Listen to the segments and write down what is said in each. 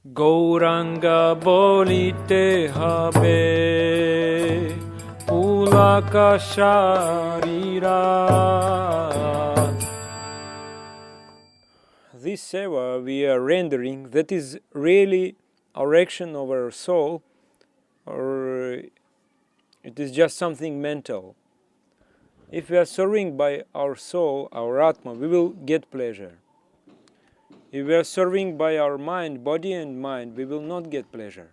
গৌরাঙ্গা বলিতে হবে পুলাকাশারীরা. This seva we are rendering, that is really our action of our soul, or it is just something mental. If we are serving by our soul, our Atma, we will get pleasure. If we are serving by our mind, body and mind, we will not get pleasure.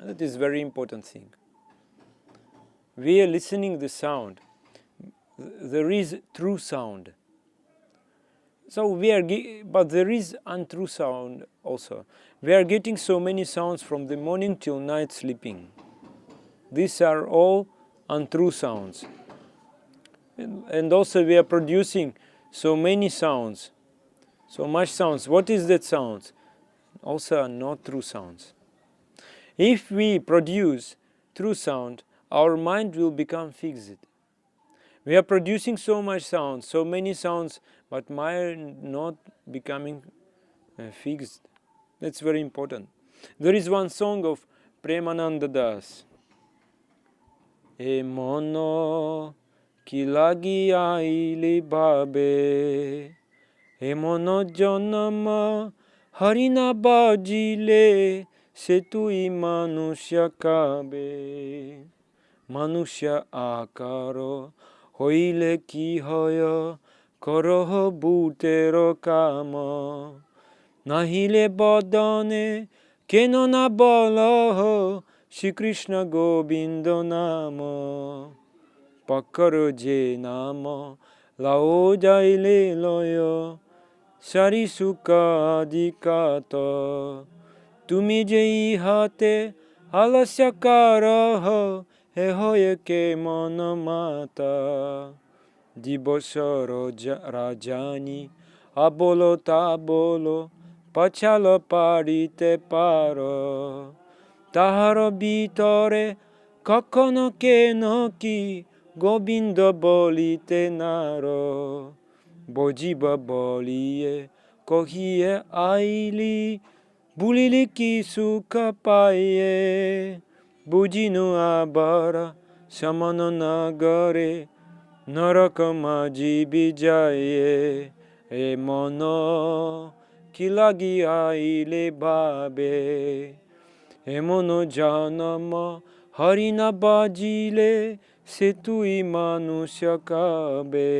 That is very important thing. We are listening the sound. There is true sound. So but there is untrue sound also. We are getting so many sounds from the morning till night sleeping. These are all untrue sounds. And also we are producing so many sounds, so much sounds. What is that sounds? Also are not true sounds. If we produce true sound, our mind will become fixed. We are producing so much sound, so many sounds, but mind not becoming fixed. That's very important. There is one song of Premananda Das. E mono ki lagi aili babe, e mono janama harina bajile, se tui manusya kabe. Manusya akaro হইলে কি হয় করহ বুটের কাম, নাহিলে বদনে কেন না বলহ শ্রীকৃষ্ণ গোবিন্দ নাম, পকর যে নাম লাও যাইলে লয় সারি সুখাদিকাত, তুমি যে ইহাতে আলস্য কারহ হে হয়ে কে মন মাতা, দিবসর রাজানি আবলো তা বলো পছাল পারিতে পার, তাহার ভিতরে কখনো কেন কি গোবিন্দ বলিতে নার, বজিব বলিয়ে কহিয়ে আইলি বুলিলি কি সুখ পাইয়ে, বুঝিনু আবার সমান নগরে নরক মাঝি বিজয়ে, এ মন কি লাগি আইলে ভাবে, এমন জনম হরি না বাজিলে সে তুই মানুষ কাবে,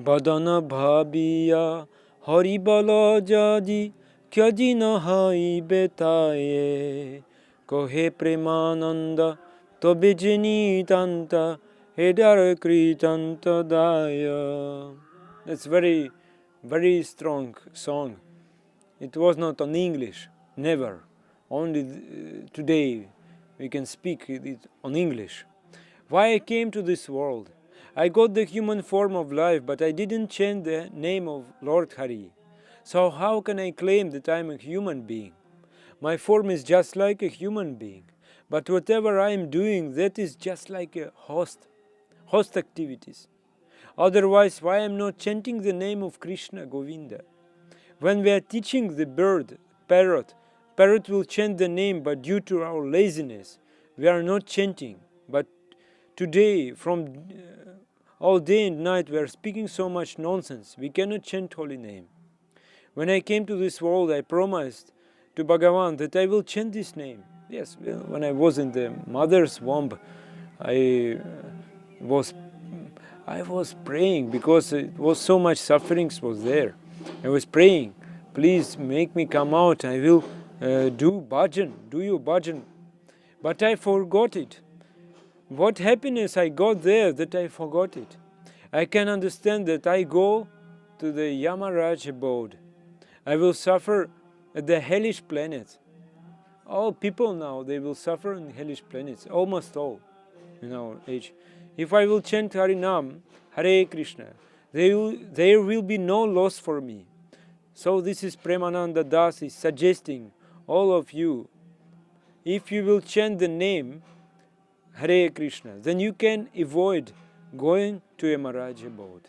বদন ভাবিয়া হরি বল যদি ক্যজি ন হইবে তায়ে, কহে প্রেমানন্দ তবে যে নিতান্ত হেডার কৃতান্ত দায়. It's very strong song. It was not on English, never. Only today we can speak it on English. Why I came to this world? I got the human form of life, but I didn't change the name of Lord Hari. So how can I claim that I'm a human being? My form is just like a human being, but whatever I am doing, that is just like a host activities. Otherwise, why I am not chanting the name of Krishna, Govinda? When we are teaching the bird, parrot will chant the name, but due to our laziness, we are not chanting. But today, from all day and night, we are speaking so much nonsense. We cannot chant holy name. When I came to this world, I promised to Bhagavan that I will chant this name. Yes, when I was in the mother's womb, I was praying because it was so much sufferings was there. I was praying, please make me come out. I will do your bhajan. But I forgot it. What happiness I got there that I forgot it. I can understand that I go to the Yamaraj abode. I will suffer at the hellish planet. All people now, they will suffer in hellish planets, almost all in our age. If I will chant Harinam, Hare Krishna, there will be no loss for me. So this is Premananda Das is suggesting all of you, if you will chant the name Hare Krishna, then you can avoid going to a Yamaraj abode.